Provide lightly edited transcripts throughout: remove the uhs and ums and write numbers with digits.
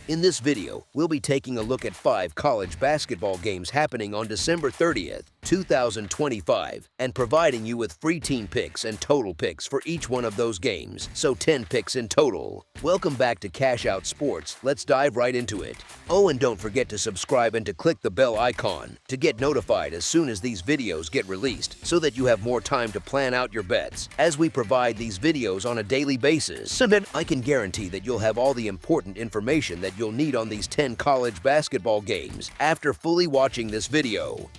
In this video, we'll be taking a look at 5 college basketball games happening on December 30th, 2025, and providing you with free team picks and total picks for each one of those games, so 10 picks in total. Welcome back to Cash Out Sports. Let's dive right into it. Oh, and don't forget to subscribe and to click the bell icon to get notified as soon as these videos get released, so that you have more time to plan out your bets, as we provide these videos on a daily basis. And I can guarantee that you'll have all the important information that you'll need on these 10 college basketball games after fully watching this video.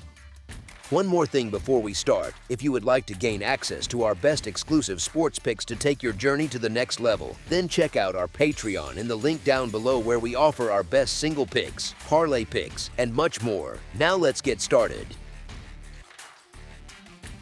One more thing before we start: if you would like to gain access to our best exclusive sports picks to take your journey to the next level, then check out our Patreon in the link down below, where we offer our best single picks, parlay picks, and much more. Now let's get started.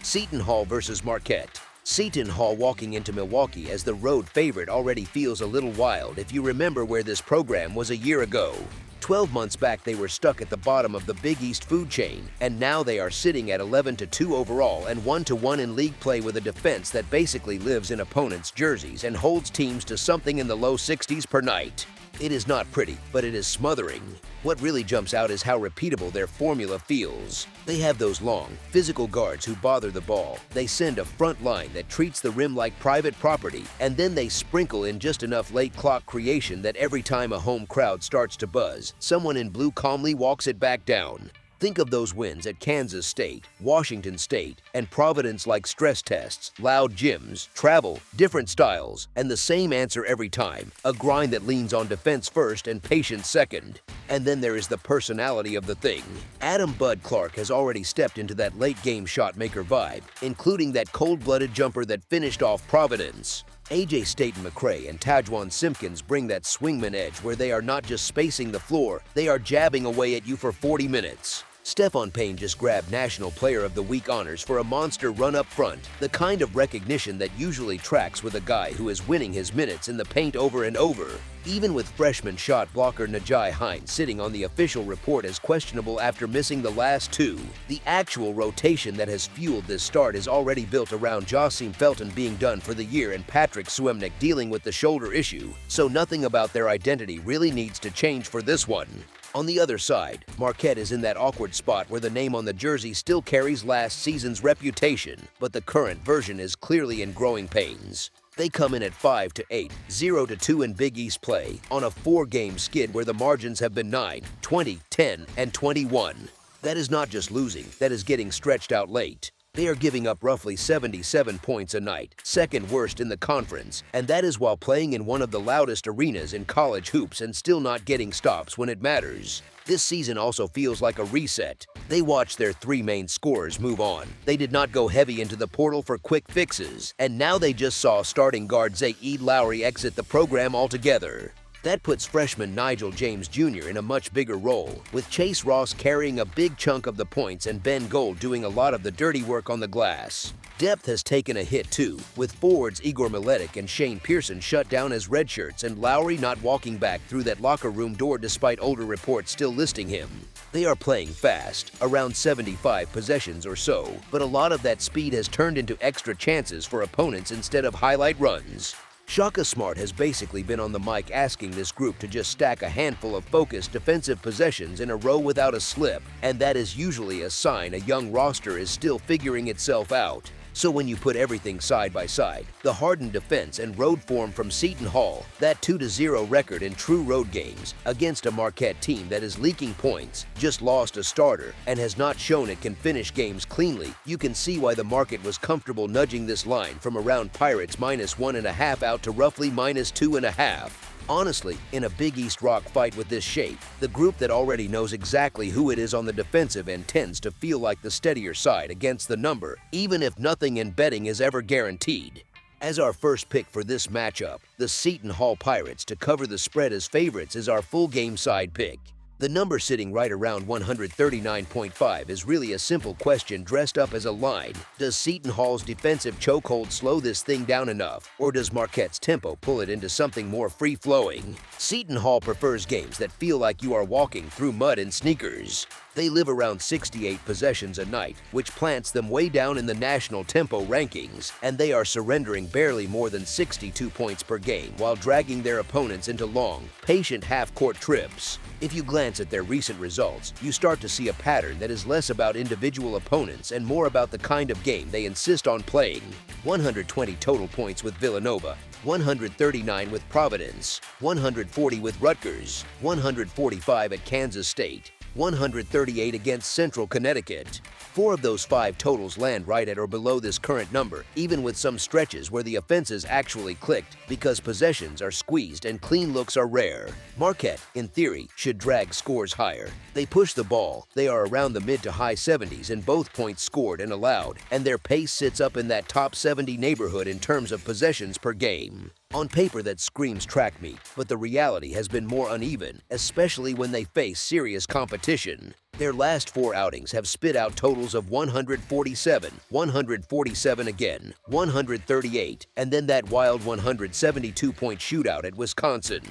Seton Hall versus Marquette. Seton Hall walking into Milwaukee as the road favorite already feels a little wild if you remember where this program was a year ago. 12 months back, they were stuck at the bottom of the Big East food chain, and now they are sitting at 11-2 overall and 1-1 in league play, with a defense that basically lives in opponents' jerseys and holds teams to something in the low 60s per night. It is not pretty, but it is smothering. What really jumps out is how repeatable their formula feels. They have those long, physical guards who bother the ball. They send a front line that treats the rim like private property, and then they sprinkle in just enough late clock creation that every time a home crowd starts to buzz, someone in blue calmly walks it back down. Think of those wins at Kansas State, Washington State, and Providence like stress tests, loud gyms, travel, different styles, and the same answer every time: a grind that leans on defense first and patience second. And then there is the personality of the thing. Adam "Bud" Clark has already stepped into that late-game shot-maker vibe, including that cold-blooded jumper that finished off Providence. AJ Staten-McCray and Tajuan Simpkins bring that swingman edge, where they are not just spacing the floor, they are jabbing away at you for 40 minutes. Stephon Payne just grabbed National Player of the Week honors for a monster run up front, the kind of recognition that usually tracks with a guy who is winning his minutes in the paint over and over. Even with freshman shot blocker Najai Hines sitting on the official report as questionable after missing the last 2, the actual rotation that has fueled this start is already built around Josim Felton being done for the year and Patrick Suemnick dealing with the shoulder issue, so nothing about their identity really needs to change for this one. On the other side, Marquette is in that awkward spot where the name on the jersey still carries last season's reputation, but the current version is clearly in growing pains. They come in at 5-8, 0-2 in Big East play, on a 4-game skid where the margins have been 9, 20, 10, and 21. That is not just losing, that is getting stretched out late. They are giving up roughly 77 points a night, second worst in the conference, and that is while playing in one of the loudest arenas in college hoops and still not getting stops when it matters. This season also feels like a reset. They watched their 3 main scorers move on. They did not go heavy into the portal for quick fixes, and now they just saw starting guard Zaid Lowry exit the program altogether. That puts freshman Nigel James Jr. in a much bigger role, with Chase Ross carrying a big chunk of the points and Ben Gold doing a lot of the dirty work on the glass. Depth has taken a hit too, with forwards Igor Miletic and Shane Pearson shut down as redshirts, and Lowry not walking back through that locker room door despite older reports still listing him. They are playing fast, around 75 possessions or so, but a lot of that speed has turned into extra chances for opponents instead of highlight runs. Shaka Smart has basically been on the mic asking this group to just stack a handful of focused defensive possessions in a row without a slip, and that is usually a sign a young roster is still figuring itself out. So when you put everything side by side, the hardened defense and road form from Seton Hall, that 2-0 record in true road games against a Marquette team that is leaking points, just lost a starter, and has not shown it can finish games cleanly, you can see why the market was comfortable nudging this line from around Pirates -1.5 out to roughly -2.5. Honestly, in a Big East rock fight with this shape, the group that already knows exactly who it is on the defensive end tends to feel like the steadier side against the number, even if nothing in betting is ever guaranteed. As our first pick for this matchup, the Seton Hall Pirates to cover the spread as favorites is our full game side pick. The number sitting right around 139.5 is really a simple question dressed up as a line. Does Seton Hall's defensive chokehold slow this thing down enough, or does Marquette's tempo pull it into something more free-flowing? Seton Hall prefers games that feel like you are walking through mud in sneakers. They live around 68 possessions a night, which plants them way down in the national tempo rankings, and they are surrendering barely more than 62 points per game while dragging their opponents into long, patient half-court trips. If you glance at their recent results, you start to see a pattern that is less about individual opponents and more about the kind of game they insist on playing. 120 total points with Villanova, 139 with Providence, 140 with Rutgers, 145 at Kansas State, 138 against Central Connecticut. 4 of those 5 totals land right at or below this current number, even with some stretches where the offenses actually clicked because possessions are squeezed and clean looks are rare. Marquette, in theory, should drag scores higher. They push the ball, they are around the mid to high 70s in both points scored and allowed, and their pace sits up in that top 70 neighborhood in terms of possessions per game. On paper that screams track meet, but the reality has been more uneven, especially when they face serious competition. Their last 4 outings have spit out totals of 147, 147 again, 138, and then that wild 172-point shootout at Wisconsin.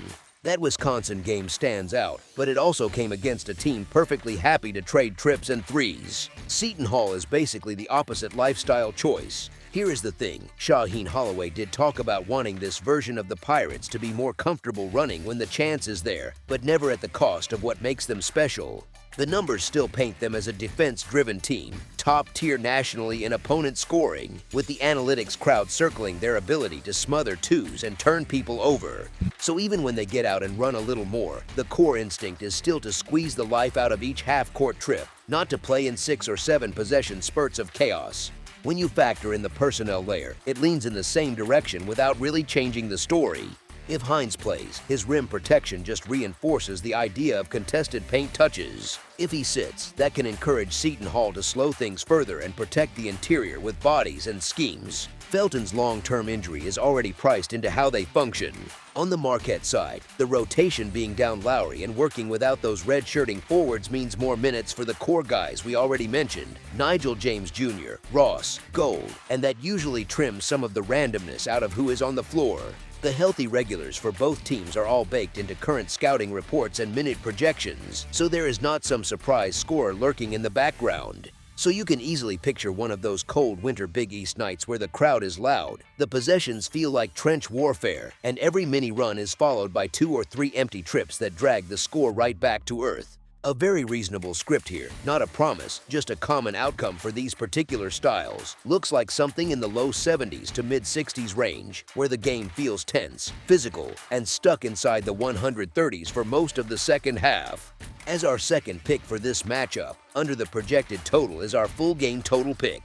That Wisconsin game stands out, but it also came against a team perfectly happy to trade trips and threes. Seton Hall is basically the opposite lifestyle choice. Here is the thing, Shaheen Holloway did talk about wanting this version of the Pirates to be more comfortable running when the chance is there, but never at the cost of what makes them special. The numbers still paint them as a defense-driven team, top-tier nationally in opponent scoring, with the analytics crowd circling their ability to smother twos and turn people over. So even when they get out and run a little more, the core instinct is still to squeeze the life out of each half-court trip, not to play in 6 or 7 possession spurts of chaos. When you factor in the personnel layer, it leans in the same direction without really changing the story. If Hines plays, his rim protection just reinforces the idea of contested paint touches. If he sits, that can encourage Seton Hall to slow things further and protect the interior with bodies and schemes. Felton's long-term injury is already priced into how they function. On the Marquette side, the rotation being down Lowry and working without those red-shirting forwards means more minutes for the core guys we already mentioned, Nigel James Jr., Ross, Gold, and that usually trims some of the randomness out of who is on the floor. The healthy regulars for both teams are all baked into current scouting reports and minute projections, so there is not some surprise scorer lurking in the background. So you can easily picture one of those cold winter Big East nights where the crowd is loud, the possessions feel like trench warfare, and every mini run is followed by 2 or 3 empty trips that drag the score right back to earth. A very reasonable script here, not a promise, just a common outcome for these particular styles. Looks like something in the low 70s to mid 60s range, where the game feels tense, physical, and stuck inside the 130s for most of the second half. As our second pick for this matchup, under the projected total is our full game total pick.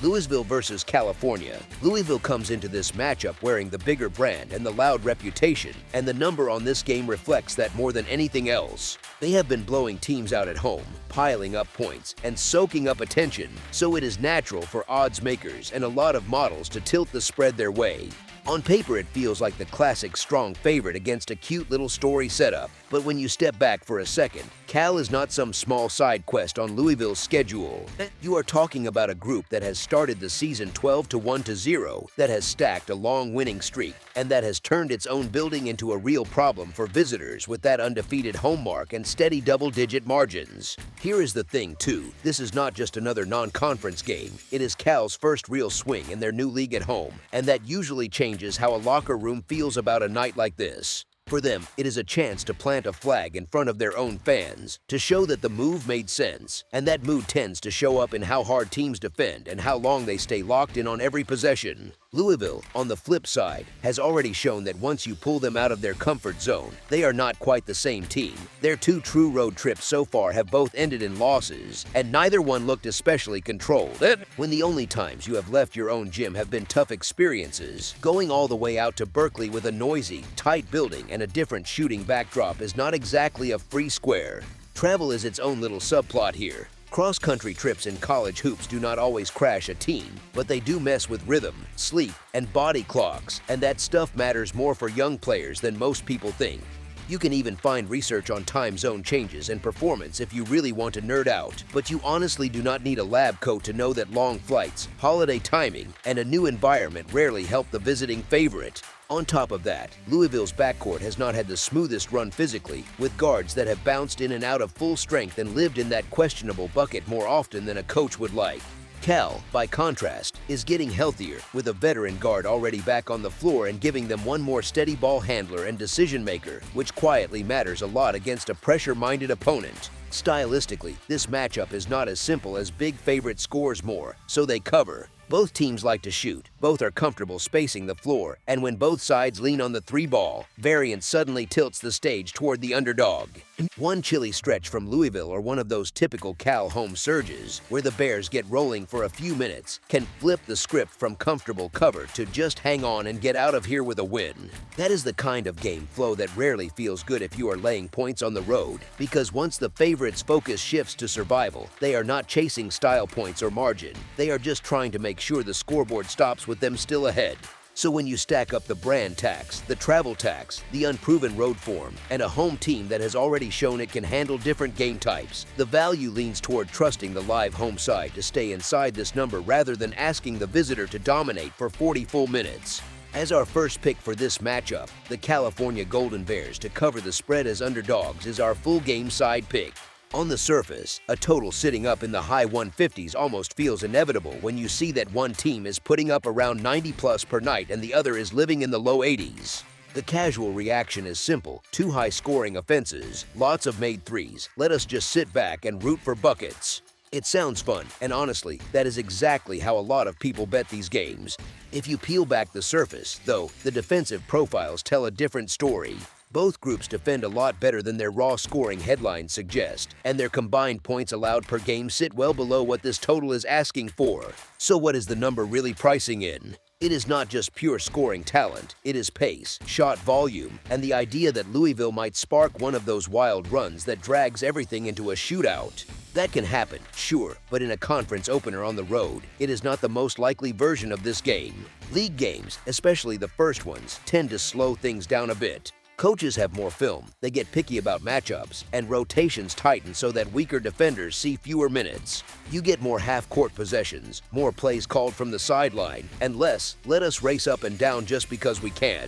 Louisville versus California. Louisville comes into this matchup wearing the bigger brand and the loud reputation, and the number on this game reflects that more than anything else. They have been blowing teams out at home, piling up points, and soaking up attention, so it is natural for odds makers and a lot of models to tilt the spread their way. On paper, it feels like the classic strong favorite against a cute little story setup, but when you step back for a second, Cal is not some small side quest on Louisville's schedule. You are talking about a group that has started the season 12-1-0, that has stacked a long winning streak, and that has turned its own building into a real problem for visitors with that undefeated home mark and steady double-digit margins. Here is the thing, too. This is not just another non-conference game. It is Cal's first real swing in their new league at home, and that usually changes how a locker room feels about a night like this. For them, it is a chance to plant a flag in front of their own fans, to show that the move made sense, and that mood tends to show up in how hard teams defend and how long they stay locked in on every possession. Louisville, on the flip side, has already shown that once you pull them out of their comfort zone, they are not quite the same team. Their 2 true road trips so far have both ended in losses, and neither one looked especially controlled. When the only times you have left your own gym have been tough experiences, going all the way out to Berkeley with a noisy, tight building and a different shooting backdrop is not exactly a free square. Travel is its own little subplot here. Cross-country trips in college hoops do not always crash a team, but they do mess with rhythm, sleep, and body clocks, and that stuff matters more for young players than most people think. You can even find research on time zone changes and performance if you really want to nerd out, but you honestly do not need a lab coat to know that long flights, holiday timing, and a new environment rarely help the visiting favorite. On top of that, Louisville's backcourt has not had the smoothest run physically, with guards that have bounced in and out of full strength and lived in that questionable bucket more often than a coach would like. Cal, by contrast, is getting healthier, with a veteran guard already back on the floor and giving them one more steady ball handler and decision maker, which quietly matters a lot against a pressure-minded opponent. Stylistically, this matchup is not as simple as big favorite scores more, so they cover. Both teams like to shoot, both are comfortable spacing the floor, and when both sides lean on the three ball, variance suddenly tilts the stage toward the underdog. One chilly stretch from Louisville or one of those typical Cal home surges, where the Bears get rolling for a few minutes, can flip the script from comfortable cover to just hang on and get out of here with a win. That is the kind of game flow that rarely feels good if you are laying points on the road, because once the favorites' focus shifts to survival, they are not chasing style points or margin, they are just trying to make sure the scoreboard stops with them still ahead. So when you stack up the brand tax, the travel tax, the unproven road form, and a home team that has already shown it can handle different game types, the value leans toward trusting the live home side to stay inside this number rather than asking the visitor to dominate for 40 full minutes. As our first pick for this matchup, the California Golden Bears to cover the spread as underdogs is our full game side pick. On the surface, a total sitting up in the high 150s almost feels inevitable when you see that one team is putting up around 90+ per night and the other is living in the low 80s. The casual reaction is simple: two high-scoring offenses, lots of made threes. Let us just sit back and root for buckets. It sounds fun, and honestly, that is exactly how a lot of people bet these games. If you peel back the surface, though, the defensive profiles tell a different story. Both groups defend a lot better than their raw scoring headlines suggest, and their combined points allowed per game sit well below what this total is asking for. So what is the number really pricing in? It is not just pure scoring talent, it is pace, shot volume, and the idea that Louisville might spark one of those wild runs that drags everything into a shootout. That can happen, sure, but in a conference opener on the road, it is not the most likely version of this game. League games, especially the first ones, tend to slow things down a bit. Coaches have more film, they get picky about matchups, and rotations tighten so that weaker defenders see fewer minutes. You get more half-court possessions, more plays called from the sideline, and less, let us race up and down just because we can.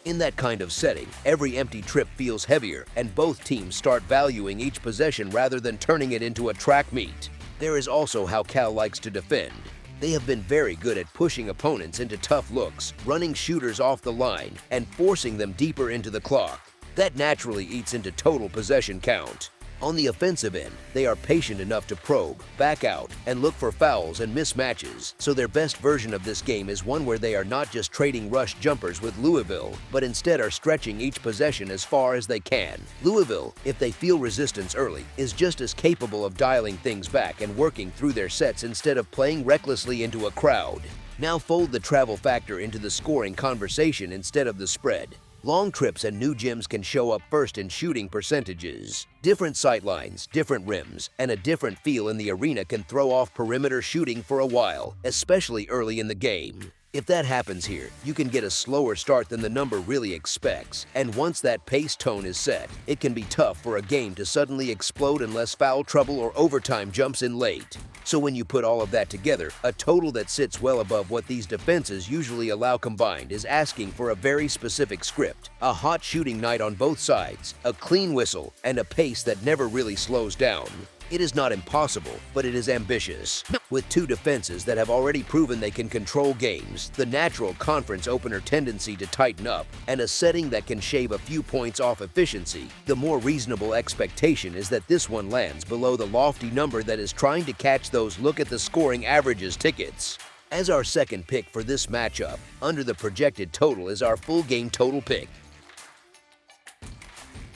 In that kind of setting, every empty trip feels heavier, and both teams start valuing each possession rather than turning it into a track meet. There is also how Cal likes to defend. They have been very good at pushing opponents into tough looks, running shooters off the line, and forcing them deeper into the clock. That naturally eats into total possession count. On the offensive end, they are patient enough to probe, back out, and look for fouls and mismatches, so their best version of this game is one where they are not just trading rush jumpers with Louisville, but instead are stretching each possession as far as they can. Louisville, if they feel resistance early, is just as capable of dialing things back and working through their sets instead of playing recklessly into a crowd. Now fold the travel factor into the scoring conversation instead of the spread. Long trips and new gyms can show up first in shooting percentages. Different sightlines, different rims, and a different feel in the arena can throw off perimeter shooting for a while, especially early in the game. If that happens here, you can get a slower start than the number really expects, and once that pace tone is set, it can be tough for a game to suddenly explode unless foul trouble or overtime jumps in late. So when you put all of that together, a total that sits well above what these defenses usually allow combined is asking for a very specific script: a hot shooting night on both sides, a clean whistle, and a pace that never really slows down. It is not impossible, but it is ambitious. With two defenses that have already proven they can control games, the natural conference opener tendency to tighten up, and a setting that can shave a few points off efficiency, the more reasonable expectation is that this one lands below the lofty number that is trying to catch those look at the scoring averages tickets. As our second pick for this matchup, under the projected total is our full game total pick.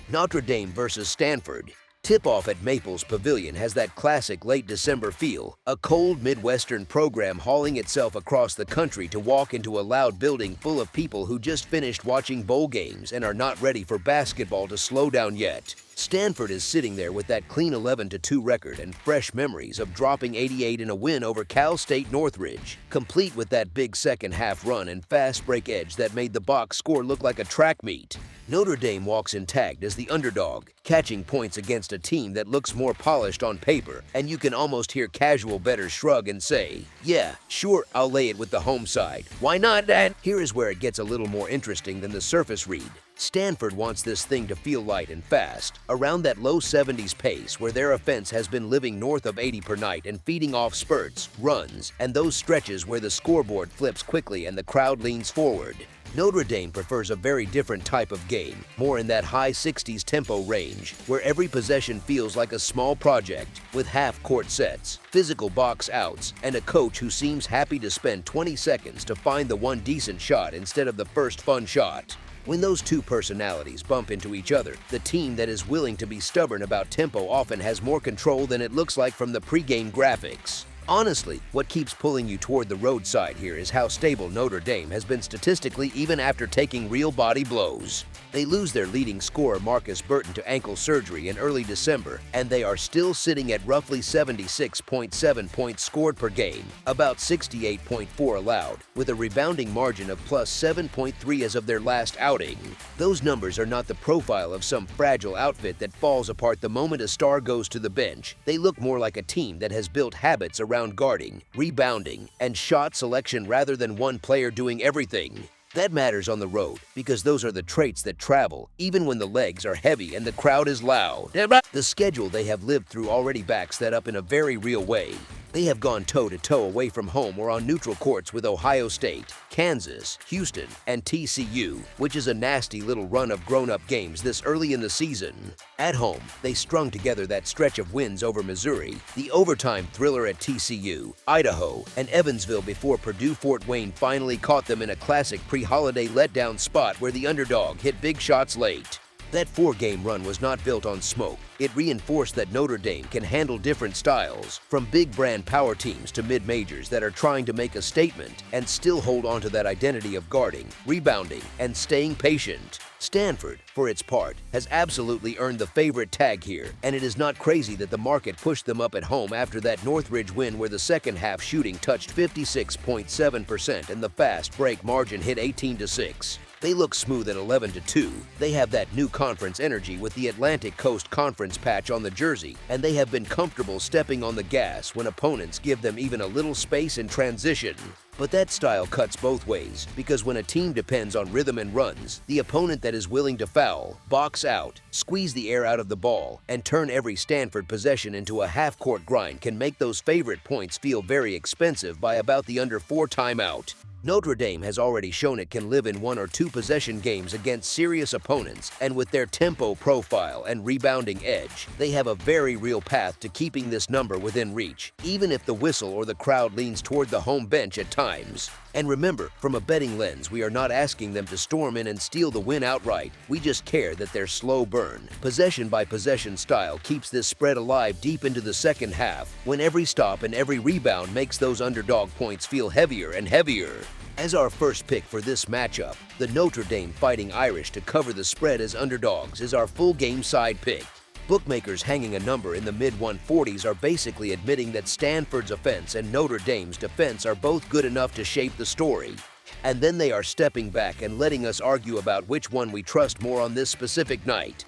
Notre Dame versus Stanford. Tip-off at Maples Pavilion has that classic late December feel, a cold Midwestern program hauling itself across the country to walk into a loud building full of people who just finished watching bowl games and are not ready for basketball to slow down yet. Stanford is sitting there with that clean 11-2 record and fresh memories of dropping 88 in a win over Cal State Northridge, complete with that big second-half run and fast break edge that made the box score look like a track meet. Notre Dame walks in tagged as the underdog, catching points against a team that looks more polished on paper, and you can almost hear casual bettors shrug and say, "Yeah, sure, I'll lay it with the home side. Why not, Dad?" Here is where it gets a little more interesting than the surface read. Stanford wants this thing to feel light and fast, around that low 70s pace where their offense has been living north of 80 per night and feeding off spurts, runs, and those stretches where the scoreboard flips quickly and the crowd leans forward. Notre Dame prefers a very different type of game, more in that high 60s tempo range, where every possession feels like a small project, with half-court sets, physical box outs, and a coach who seems happy to spend 20 seconds to find the one decent shot instead of the first fun shot. When those two personalities bump into each other, the team that is willing to be stubborn about tempo often has more control than it looks like from the pregame graphics. Honestly, what keeps pulling you toward the roadside here is how stable Notre Dame has been statistically even after taking real body blows. They lose their leading scorer Marcus Burton to ankle surgery in early December, and they are still sitting at roughly 76.7 points scored per game, about 68.4 allowed, with a rebounding margin of plus 7.3 as of their last outing. Those numbers are not the profile of some fragile outfit that falls apart the moment a star goes to the bench. They look more like a team that has built habits around guarding, rebounding, and shot selection rather than one player doing everything. That matters on the road because those are the traits that travel, even when the legs are heavy and the crowd is loud. The schedule they have lived through already backs that up in a very real way. They have gone toe-to-toe away from home or on neutral courts with Ohio State, Kansas, Houston, and TCU, which is a nasty little run of grown-up games this early in the season. At home, they strung together that stretch of wins over Missouri, the overtime thriller at TCU, Idaho, and Evansville before Purdue-Fort Wayne finally caught them in a classic pre-holiday letdown spot where the underdog hit big shots late. That four-game run was not built on smoke. It reinforced that Notre Dame can handle different styles, from big-brand power teams to mid-majors that are trying to make a statement and still hold on to that identity of guarding, rebounding, and staying patient. Stanford, for its part, has absolutely earned the favorite tag here, and it is not crazy that the market pushed them up at home after that Northridge win where the second-half shooting touched 56.7% and the fast break margin hit 18-6. They look smooth at 11-2. They have that new conference energy with the Atlantic Coast Conference patch on the jersey, and they have been comfortable stepping on the gas when opponents give them even a little space in transition. But that style cuts both ways, because when a team depends on rhythm and runs, the opponent that is willing to foul, box out, squeeze the air out of the ball, and turn every Stanford possession into a half-court grind can make those favorite points feel very expensive by about the under 4 timeout. Notre Dame has already shown it can live in 1 or 2 possession games against serious opponents, and with their tempo profile and rebounding edge, they have a very real path to keeping this number within reach, even if the whistle or the crowd leans toward the home bench at times. And remember, from a betting lens, we are not asking them to storm in and steal the win outright. We just care that their slow burn, possession-by-possession style keeps this spread alive deep into the second half, when every stop and every rebound makes those underdog points feel heavier and heavier. As our first pick for this matchup, the Notre Dame Fighting Irish to cover the spread as underdogs is our full game side pick. Bookmakers hanging a number in the mid-140s are basically admitting that Stanford's offense and Notre Dame's defense are both good enough to shape the story. And then they are stepping back and letting us argue about which one we trust more on this specific night.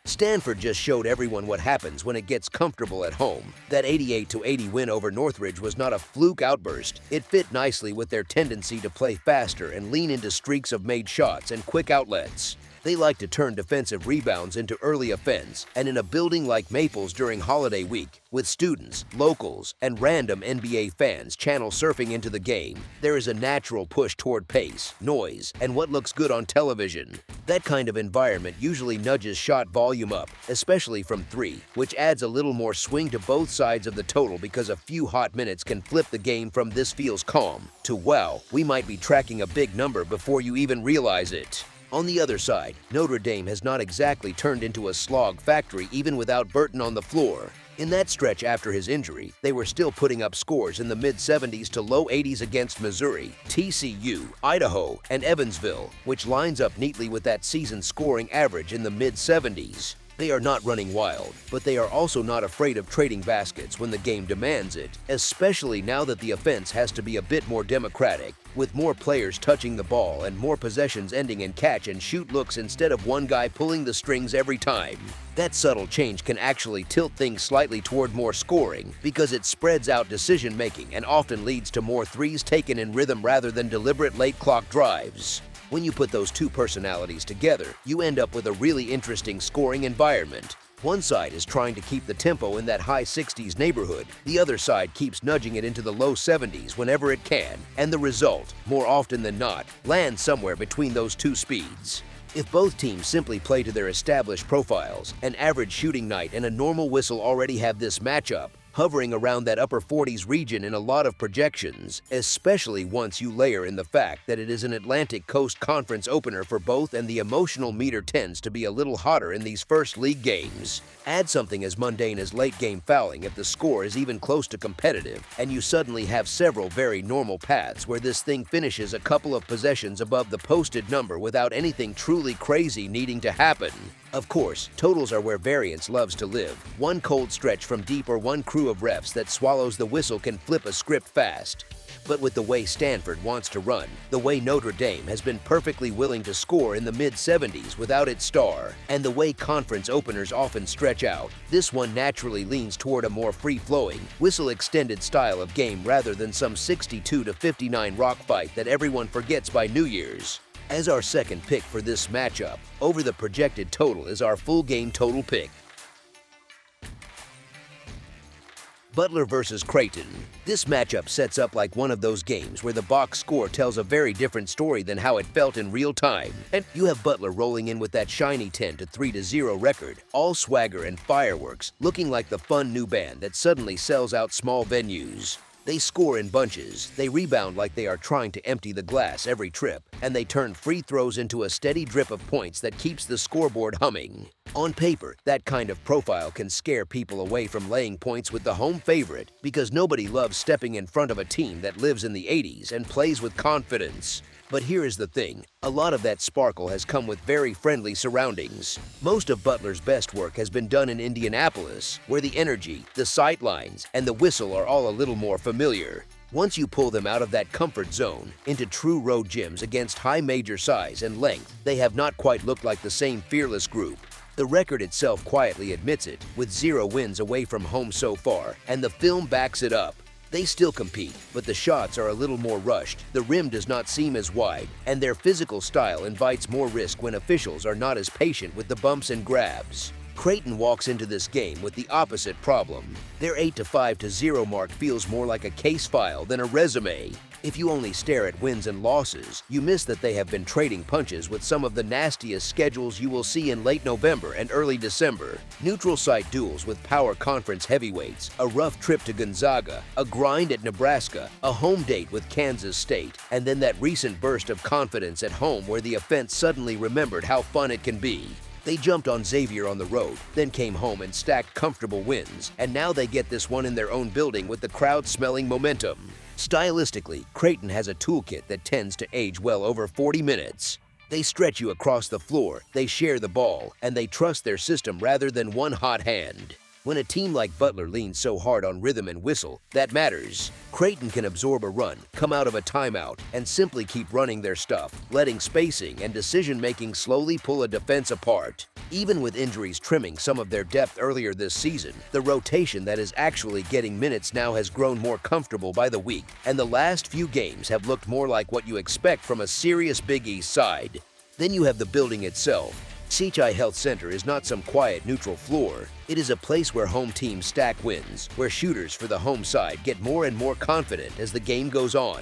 Stanford just showed everyone what happens when it gets comfortable at home. That 88-80 win over Northridge was not a fluke outburst. It fit nicely with their tendency to play faster and lean into streaks of made shots and quick outlets. They like to turn defensive rebounds into early offense, and in a building like Maples during holiday week, with students, locals, and random NBA fans channel surfing into the game, there is a natural push toward pace, noise, and what looks good on television. That kind of environment usually nudges shot volume up, especially from 3, which adds a little more swing to both sides of the total because a few hot minutes can flip the game from "this feels calm" to "wow, we might be tracking a big number" before you even realize it. On the other side, Notre Dame has not exactly turned into a slog factory even without Burton on the floor. In that stretch after his injury, they were still putting up scores in the mid-70s to low 80s against Missouri, TCU, Idaho, and Evansville, which lines up neatly with that season scoring average in the mid-70s. They are not running wild, but they are also not afraid of trading baskets when the game demands it, especially now that the offense has to be a bit more democratic, with more players touching the ball and more possessions ending in catch-and-shoot looks instead of one guy pulling the strings every time. That subtle change can actually tilt things slightly toward more scoring because it spreads out decision-making and often leads to more threes taken in rhythm rather than deliberate late-clock drives. When you put those two personalities together, you end up with a really interesting scoring environment. One side is trying to keep the tempo in that high 60s neighborhood, the other side keeps nudging it into the low 70s whenever it can, and the result, more often than not, lands somewhere between those two speeds. If both teams simply play to their established profiles, an average shooting night and a normal whistle already have this matchup, hovering around that upper 40s region in a lot of projections, especially once you layer in the fact that it is an Atlantic Coast Conference opener for both and the emotional meter tends to be a little hotter in these first league games. Add something as mundane as late-game fouling if the score is even close to competitive, and you suddenly have several very normal paths where this thing finishes a couple of possessions above the posted number without anything truly crazy needing to happen. Of course, totals are where variance loves to live. One cold stretch from deep or one crew of refs that swallows the whistle can flip a script fast. But with the way Stanford wants to run, the way Notre Dame has been perfectly willing to score in the mid-70s without its star, and the way conference openers often stretch out, this one naturally leans toward a more free-flowing, whistle-extended style of game rather than some 62-59 rock fight that everyone forgets by New Year's. As our second pick for this matchup, over the projected total is our full game total pick. Butler versus Creighton. This matchup sets up like one of those games where the box score tells a very different story than how it felt in real time. And you have Butler rolling in with that shiny 10-3-0 record, all swagger and fireworks, looking like the fun new band that suddenly sells out small venues. They score in bunches, they rebound like they are trying to empty the glass every trip, and they turn free throws into a steady drip of points that keeps the scoreboard humming. On paper, that kind of profile can scare people away from laying points with the home favorite because nobody loves stepping in front of a team that lives in the 80s and plays with confidence. But here is the thing, a lot of that sparkle has come with very friendly surroundings. Most of Butler's best work has been done in Indianapolis, where the energy, the sight lines, and the whistle are all a little more familiar. Once you pull them out of that comfort zone into true road gyms against high major size and length, they have not quite looked like the same fearless group. The record itself quietly admits it, with 0 wins away from home so far, and the film backs it up. They still compete, but the shots are a little more rushed, the rim does not seem as wide, and their physical style invites more risk when officials are not as patient with the bumps and grabs. Creighton walks into this game with the opposite problem. Their 8-5-0 mark feels more like a case file than a resume. If you only stare at wins and losses, you miss that they have been trading punches with some of the nastiest schedules you will see in late November and early December. Neutral site duels with power conference heavyweights, a rough trip to Gonzaga, a grind at Nebraska, a home date with Kansas State, and then that recent burst of confidence at home where the offense suddenly remembered how fun it can be. They jumped on Xavier on the road, then came home and stacked comfortable wins, and now they get this one in their own building with the crowd smelling momentum. Stylistically, Creighton has a toolkit that tends to age well over 40 minutes. They stretch you across the floor, they share the ball, and they trust their system rather than one hot hand. When a team like Butler leans so hard on rhythm and whistle, that matters. Creighton can absorb a run, come out of a timeout, and simply keep running their stuff, letting spacing and decision-making slowly pull a defense apart. Even with injuries trimming some of their depth earlier this season, the rotation that is actually getting minutes now has grown more comfortable by the week, and the last few games have looked more like what you expect from a serious Big East side. Then you have the building itself. CHI Health Center is not some quiet neutral floor. It is a place where home teams stack wins, where shooters for the home side get more and more confident as the game goes on,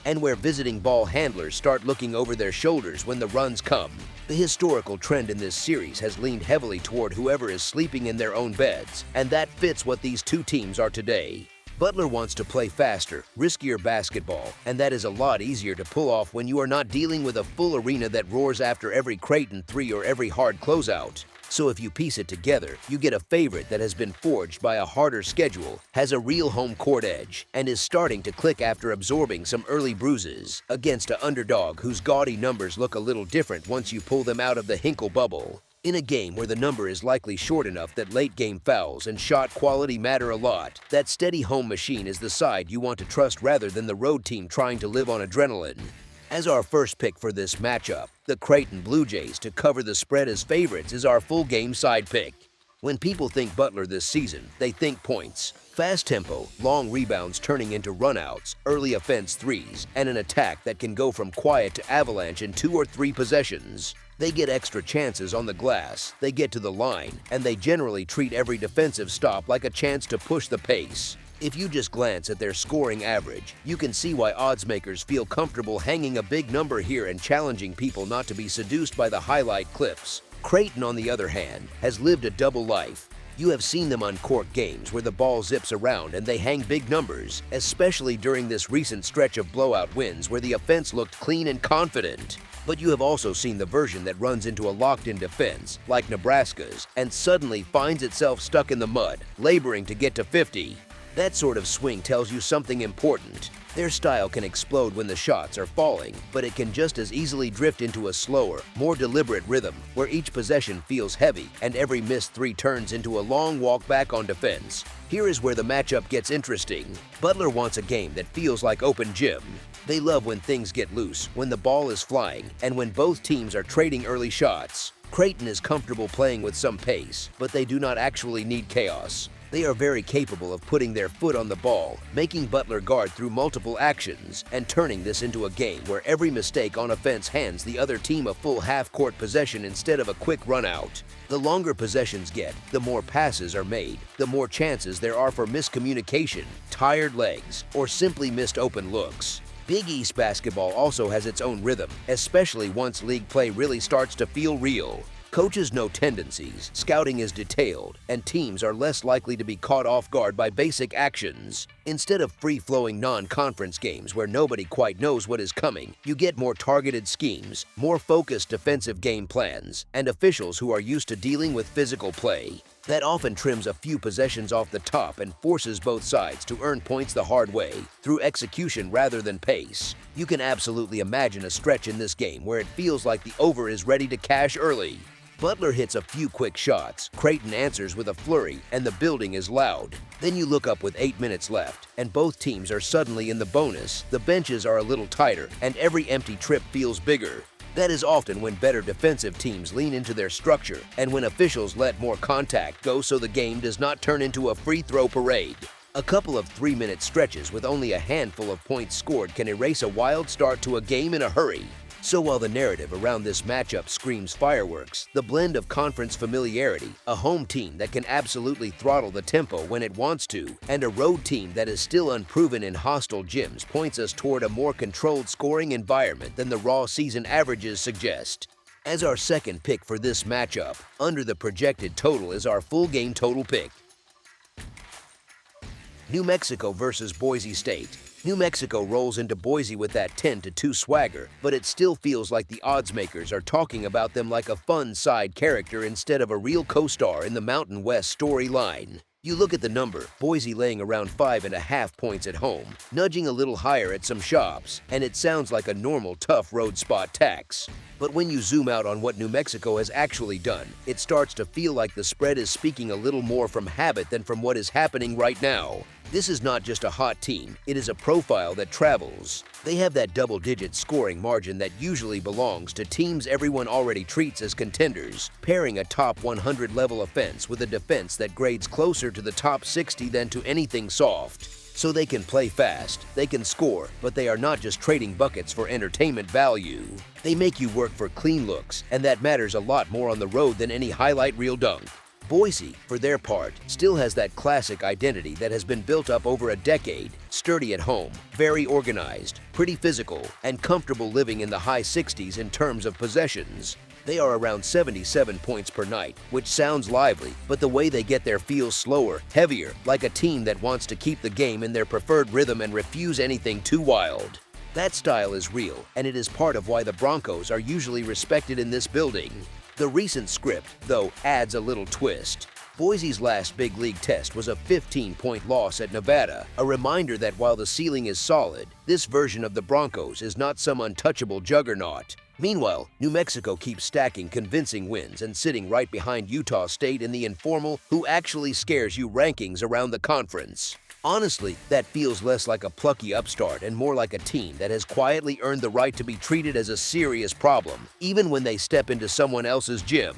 and where visiting ball handlers start looking over their shoulders when the runs come. The historical trend in this series has leaned heavily toward whoever is sleeping in their own beds, and that fits what these two teams are today. Butler wants to play faster, riskier basketball, and that is a lot easier to pull off when you are not dealing with a full arena that roars after every Creighton three or every hard closeout. So if you piece it together, you get a favorite that has been forged by a harder schedule, has a real home court edge, and is starting to click after absorbing some early bruises, against an underdog whose gaudy numbers look a little different once you pull them out of the Hinkle bubble. In a game where the number is likely short enough that late-game fouls and shot quality matter a lot, that steady home machine is the side you want to trust rather than the road team trying to live on adrenaline. As our first pick for this matchup, the Creighton Blue Jays to cover the spread as favorites is our full-game side pick. When people think Butler this season, they think points. Fast tempo, long rebounds turning into runouts, early offense threes, and an attack that can go from quiet to avalanche in 2 or 3 possessions. They get extra chances on the glass, they get to the line, and they generally treat every defensive stop like a chance to push the pace. If you just glance at their scoring average, you can see why odds makers feel comfortable hanging a big number here and challenging people not to be seduced by the highlight clips. Creighton, on the other hand, has lived a double life. You have seen them uncork games where the ball zips around and they hang big numbers, especially during this recent stretch of blowout wins where the offense looked clean and confident. But you have also seen the version that runs into a locked-in defense, like Nebraska's, and suddenly finds itself stuck in the mud, laboring to get to 50. That sort of swing tells you something important. Their style can explode when the shots are falling, but it can just as easily drift into a slower, more deliberate rhythm where each possession feels heavy and every missed 3 turns into a long walk back on defense. Here is where the matchup gets interesting. Butler wants a game that feels like open gym. They love when things get loose, when the ball is flying, and when both teams are trading early shots. Creighton is comfortable playing with some pace, but they do not actually need chaos. They are very capable of putting their foot on the ball, making Butler guard through multiple actions, and turning this into a game where every mistake on offense hands the other team a full half-court possession instead of a quick run-out. The longer possessions get, the more passes are made, the more chances there are for miscommunication, tired legs, or simply missed open looks. Big East basketball also has its own rhythm, especially once league play really starts to feel real. Coaches know tendencies, scouting is detailed, and teams are less likely to be caught off guard by basic actions. Instead of free-flowing non-conference games where nobody quite knows what is coming, you get more targeted schemes, more focused defensive game plans, and officials who are used to dealing with physical play. That often trims a few possessions off the top and forces both sides to earn points the hard way, through execution rather than pace. You can absolutely imagine a stretch in this game where it feels like the over is ready to cash early. Butler hits a few quick shots, Creighton answers with a flurry, and the building is loud. Then you look up with 8 minutes left, and both teams are suddenly in the bonus, the benches are a little tighter, and every empty trip feels bigger. That is often when better defensive teams lean into their structure, and when officials let more contact go so the game does not turn into a free throw parade. A couple of 3-minute stretches with only a handful of points scored can erase a wild start to a game in a hurry. So while the narrative around this matchup screams fireworks, the blend of conference familiarity, a home team that can absolutely throttle the tempo when it wants to, and a road team that is still unproven in hostile gyms points us toward a more controlled scoring environment than the raw season averages suggest. As our second pick for this matchup, under the projected total is our full game total pick. New Mexico versus Boise State. New Mexico rolls into Boise with that 10-2 swagger, but it still feels like the odds makers are talking about them like a fun side character instead of a real co-star in the Mountain West storyline. You look at the number, Boise laying around 5.5 points at home, nudging a little higher at some shops, and it sounds like a normal tough road spot tax. But when you zoom out on what New Mexico has actually done, it starts to feel like the spread is speaking a little more from habit than from what is happening right now. This is not just a hot team, it is a profile that travels. They have that double-digit scoring margin that usually belongs to teams everyone already treats as contenders, pairing a top 100 level offense with a defense that grades closer to the top 60 than to anything soft. So they can play fast, they can score, but they are not just trading buckets for entertainment value. They make you work for clean looks, and that matters a lot more on the road than any highlight reel dunk. Boise, for their part, still has that classic identity that has been built up over a decade, sturdy at home, very organized, pretty physical, and comfortable living in the high 60s in terms of possessions. They are around 77 points per night, which sounds lively, but the way they get there feels slower, heavier, like a team that wants to keep the game in their preferred rhythm and refuse anything too wild. That style is real, and it is part of why the Broncos are usually respected in this building. The recent script, though, adds a little twist. Boise's last big league test was a 15-point loss at Nevada, a reminder that while the ceiling is solid, this version of the Broncos is not some untouchable juggernaut. Meanwhile, New Mexico keeps stacking convincing wins and sitting right behind Utah State in the informal, who actually scares you rankings around the conference. Honestly, that feels less like a plucky upstart and more like a team that has quietly earned the right to be treated as a serious problem, even when they step into someone else's gym.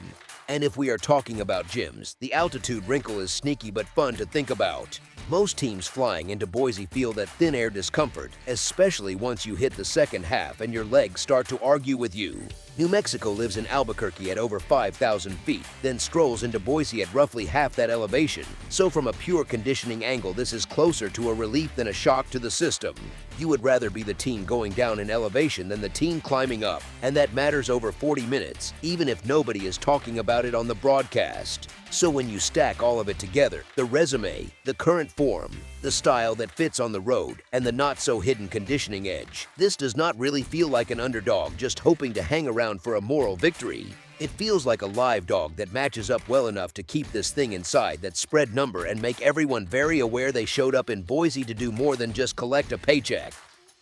And if we are talking about gyms, the altitude wrinkle is sneaky but fun to think about. Most teams flying into Boise feel that thin air discomfort, especially once you hit the second half and your legs start to argue with you. New Mexico lives in Albuquerque at over 5,000 feet, then strolls into Boise at roughly half that elevation. So from a pure conditioning angle, this is closer to a relief than a shock to the system. You would rather be the team going down in elevation than the team climbing up, and that matters over 40 minutes, even if nobody is talking about it on the broadcast. So when you stack all of it together, the resume, the current form, the style that fits on the road, and the not-so-hidden conditioning edge, this does not really feel like an underdog just hoping to hang around for a moral victory. It feels like a live dog that matches up well enough to keep this thing inside that spread number and make everyone very aware they showed up in Boise to do more than just collect a paycheck.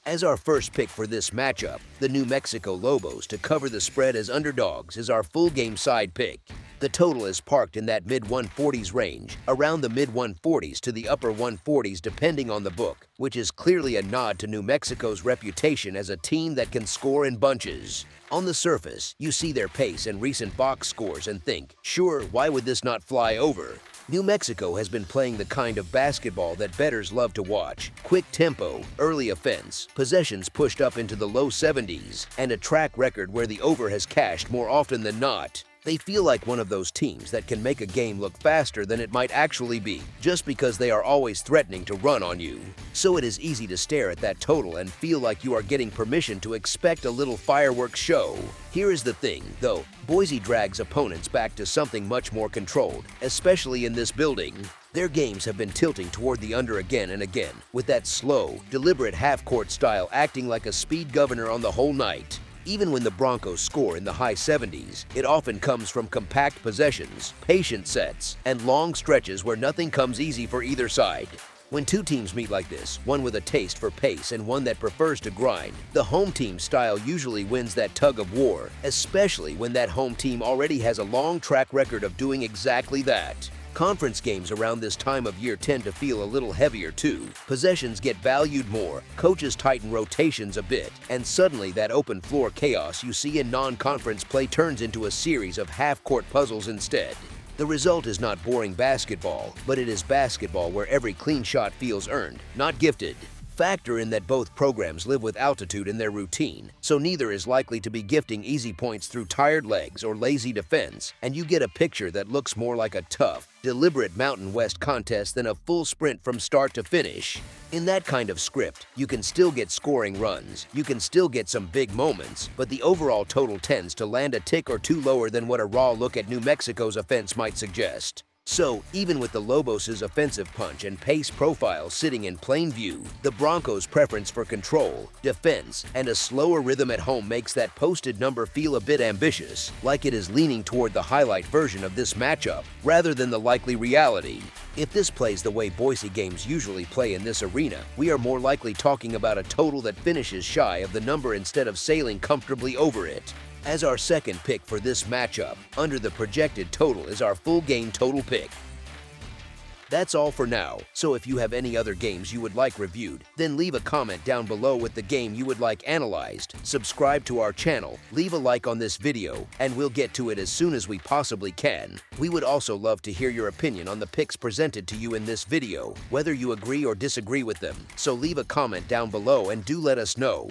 As our first pick for this matchup, the New Mexico Lobos to cover the spread as underdogs is our full game side pick. The total is parked in that mid-140s range, around the mid-140s to the upper 140s depending on the book, which is clearly a nod to New Mexico's reputation as a team that can score in bunches. On the surface, you see their pace and recent box scores and think, sure, why would this not fly over? New Mexico has been playing the kind of basketball that bettors love to watch. Quick tempo, early offense, possessions pushed up into the low 70s, and a track record where the over has cashed more often than not. They feel like one of those teams that can make a game look faster than it might actually be, just because they are always threatening to run on you. So it is easy to stare at that total and feel like you are getting permission to expect a little fireworks show. Here is the thing, though, Boise drags opponents back to something much more controlled, especially in this building. Their games have been tilting toward the under again and again, with that slow, deliberate half-court style acting like a speed governor on the whole night. Even when the Broncos score in the high 70s, it often comes from compact possessions, patient sets, and long stretches where nothing comes easy for either side. When two teams meet like this, one with a taste for pace and one that prefers to grind, the home team style usually wins that tug of war, especially when that home team already has a long track record of doing exactly that. Conference games around this time of year tend to feel a little heavier too. Possessions get valued more, coaches tighten rotations a bit, and suddenly that open floor chaos you see in non-conference play turns into a series of half-court puzzles instead. The result is not boring basketball, but it is basketball where every clean shot feels earned, not gifted. Factor in that both programs live with altitude in their routine, so neither is likely to be gifting easy points through tired legs or lazy defense, and you get a picture that looks more like a tough, deliberate Mountain West contest than a full sprint from start to finish. In that kind of script, you can still get scoring runs, you can still get some big moments, but the overall total tends to land a tick or two lower than what a raw look at New Mexico's offense might suggest. So, even with the Lobos' offensive punch and pace profile sitting in plain view, the Broncos' preference for control, defense, and a slower rhythm at home makes that posted number feel a bit ambitious, like it is leaning toward the highlight version of this matchup, rather than the likely reality. If this plays the way Boise games usually play in this arena, we are more likely talking about a total that finishes shy of the number instead of sailing comfortably over it. As our second pick for this matchup, under the projected total is our full game total pick. That's all for now, so if you have any other games you would like reviewed, then leave a comment down below with the game you would like analyzed, subscribe to our channel, leave a like on this video, and we'll get to it as soon as we possibly can. We would also love to hear your opinion on the picks presented to you in this video, whether you agree or disagree with them, so leave a comment down below and do let us know.